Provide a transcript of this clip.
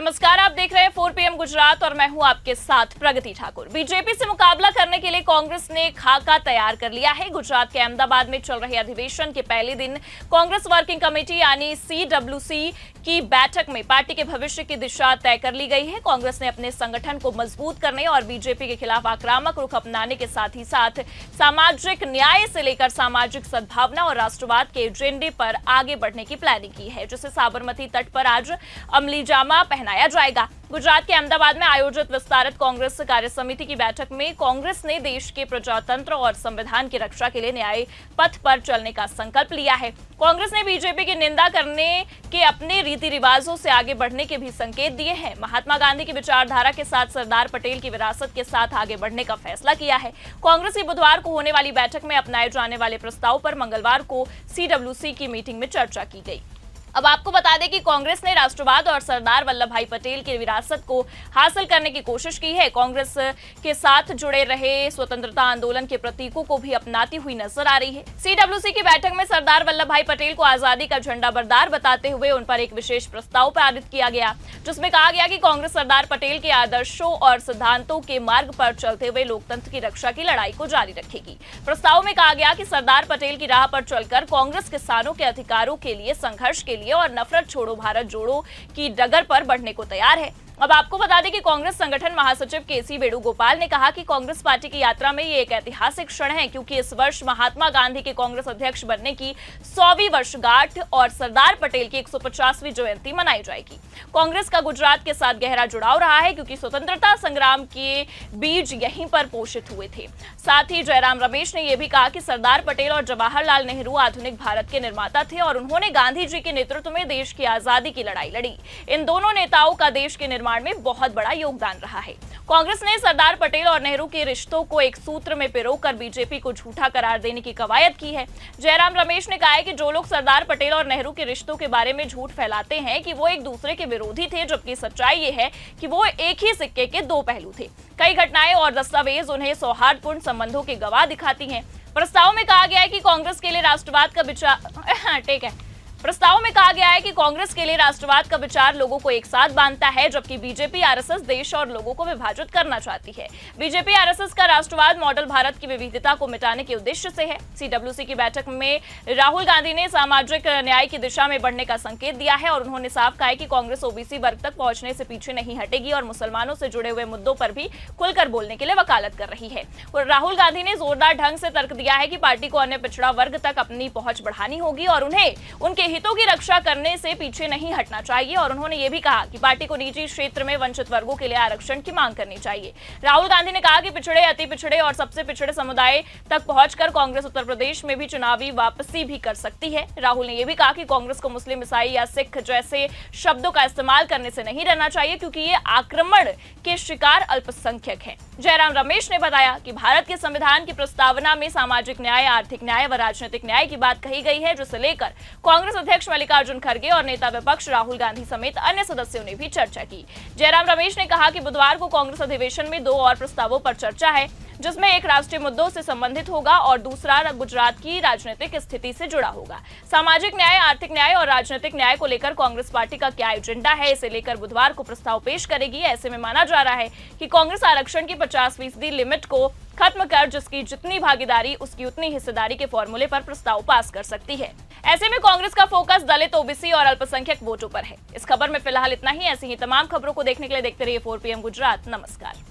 नमस्कार, आप देख रहे हैं 4 PM गुजरात और मैं हूं आपके साथ प्रगति ठाकुर। बीजेपी से मुकाबला करने के लिए कांग्रेस ने खाका तैयार कर लिया है। गुजरात के अहमदाबाद में चल रहे अधिवेशन के पहले दिन कांग्रेस वर्किंग कमेटी यानी CWC की बैठक में पार्टी के भविष्य की दिशा तय कर ली गई है। कांग्रेस ने अपने संगठन को मजबूत करने और बीजेपी के खिलाफ आक्रामक रुख अपनाने के साथ ही साथ सामाजिक न्याय से लेकर सामाजिक सद्भावना और राष्ट्रवाद के एजेंडे पर आगे बढ़ने की प्लानिंग की है, जिसे साबरमती तट पर आज अमली जामा पहनाया जाएगा। गुजरात के अहमदाबाद में आयोजित विस्तारित कांग्रेस कार्य समिति की बैठक में कांग्रेस ने देश के प्रजातंत्र और संविधान की रक्षा के लिए न्याय पथ पर चलने का संकल्प लिया है। कांग्रेस ने बीजेपी की निंदा करने के अपने रीति रिवाजों से आगे बढ़ने के भी संकेत दिए हैं। महात्मा गांधी की विचारधारा के साथ सरदार पटेल की विरासत के साथ आगे बढ़ने का फैसला किया है। कांग्रेस की बुधवार को होने वाली बैठक में अपनाए जाने वाले प्रस्ताव पर मंगलवार को CWC की मीटिंग में चर्चा की गई। अब आपको बता दें कि कांग्रेस ने राष्ट्रवाद और सरदार वल्लभ भाई पटेल की विरासत को हासिल करने की कोशिश की है। कांग्रेस के साथ जुड़े रहे स्वतंत्रता आंदोलन के प्रतीकों को भी अपनाती हुई नजर आ रही है। CWC की बैठक में सरदार वल्लभ भाई पटेल को आजादी का झंडा बरदार बताते हुए उन पर एक विशेष प्रस्ताव पारित किया गया, जिसमें कहा गया कि कांग्रेस सरदार पटेल के आदर्शों और सिद्धांतों के मार्ग पर चलते हुए लोकतंत्र की रक्षा की लड़ाई को जारी रखेगी। प्रस्ताव में कहा गया कि सरदार पटेल की राह पर चलकर कांग्रेस किसानों के अधिकारों के लिए संघर्ष के लिए और नफरत छोड़ो भारत जोड़ो की डगर पर बढ़ने को तैयार है। अब आपको बता दें कि कांग्रेस संगठन महासचिव KC वेणुगोपाल ने कहा कि कांग्रेस पार्टी की यात्रा में ये एक ऐतिहासिक क्षण है, क्योंकि इस वर्ष महात्मा गांधी के कांग्रेस अध्यक्ष बनने की 100वीं वर्षगांठ और सरदार पटेल की 150वीं जयंती मनाई जाएगी। कांग्रेस का गुजरात के साथ गहरा जुड़ाव रहा है, क्योंकि स्वतंत्रता संग्राम के बीज यहीं पर पोषित हुए थे। साथ ही जयराम रमेश ने यह भी कहा कि सरदार पटेल और जवाहरलाल नेहरू आधुनिक भारत के निर्माता थे और उन्होंने गांधी जी के नेतृत्व में देश की आजादी की लड़ाई लड़ी। इन दोनों नेताओं का देश के निर्माण में बहुत बड़ा योगदान रहा है। कांग्रेस ने सरदार पटेल और नेहरू के रिश्तों को एक सूत्र में पिरोकर बीजेपी को झूठा करार देने की कवायद की है। जयराम रमेश ने कहा है कि जो लोग सरदार पटेल और नेहरू के रिश्तों के बारे में झूठ फैलाते हैं कि वो एक दूसरे के विरोधी थे, जबकि सच्चाई ये है कि वो एक ही सिक्के के दो पहलू थे। कई घटनाएं और दस्तावेज उन्हें सौहार्दपूर्ण संबंधों के गवाह दिखाती हैं। प्रस्ताव में कहा गया है कि कांग्रेस के लिए राष्ट्रवाद का विचार ठीक है। प्रस्ताव में कहा गया है कि कांग्रेस के लिए राष्ट्रवाद का विचार लोगों को एक साथ बांधता है, जबकि बीजेपी आरएसएस देश और लोगों को विभाजित करना चाहती है। बीजेपी आरएसएस का राष्ट्रवाद मॉडल भारत की विविधता को मिटाने के उद्देश्य से है। CWC की बैठक में राहुल गांधी ने सामाजिक न्याय की दिशा में बढ़ने का संकेत दिया है और उन्होंने साफ कहा है कि कांग्रेस OBC वर्ग तक पहुंचने से पीछे नहीं हटेगी और मुसलमानों से जुड़े हुए मुद्दों पर भी खुलकर बोलने के लिए वकालत कर रही है। और राहुल गांधी ने जोरदार ढंग से तर्क दिया है कि पार्टी को अन्य पिछड़ा वर्ग तक अपनी पहुंच बढ़ानी होगी और उन्हें उनके हितों की रक्षा करने से पीछे नहीं हटना चाहिए। और उन्होंने ये भी कहा कि पार्टी को निजी क्षेत्र में वंचित वर्गों के लिए आरक्षण की मांग करनी चाहिए। राहुल गांधी ने कहा कि पिछड़े, अति पिछड़े और सबसे पिछड़े समुदाय तक पहुंचकर कांग्रेस उत्तर प्रदेश में भी चुनावी वापसी भी कर सकती है। राहुल ने यह भी कहा कि कांग्रेस को मुस्लिम, ईसाई या सिख जैसे शब्दों का इस्तेमाल करने से नहीं डरना चाहिए, क्योंकि ये आक्रमण के शिकार अल्पसंख्यक हैं। जयराम रमेश ने बताया कि भारत के संविधान की प्रस्तावना में सामाजिक न्याय, आर्थिक न्याय व राजनीतिक न्याय की बात कही गई है, जिसे लेकर कांग्रेस अध्यक्ष मल्लिकार्जुन खड़गे और नेता विपक्ष राहुल गांधी समेत अन्य सदस्यों ने भी चर्चा की। जयराम रमेश ने कहा कि बुधवार को कांग्रेस अधिवेशन में 2 और प्रस्तावों पर चर्चा है, जिसमें एक राष्ट्रीय मुद्दों से संबंधित होगा और दूसरा गुजरात की राजनीतिक स्थिति से जुड़ा होगा। सामाजिक न्याय, आर्थिक न्याय और राजनीतिक न्याय को लेकर कांग्रेस पार्टी का क्या एजेंडा है, इसे लेकर बुधवार को प्रस्ताव पेश करेगी। ऐसे में माना जा रहा है कि कांग्रेस आरक्षण की 50% लिमिट को खत्म कर जिसकी जितनी भागीदारी उसकी उतनी हिस्सेदारी के फॉर्मूले पर प्रस्ताव पास कर सकती है। ऐसे में कांग्रेस का फोकस दलित, OBC और अल्पसंख्यक वोटों पर है। इस खबर में फिलहाल इतना ही। ऐसी ही तमाम खबरों को देखने के लिए देखते रहिए 4 PM गुजरात। नमस्कार।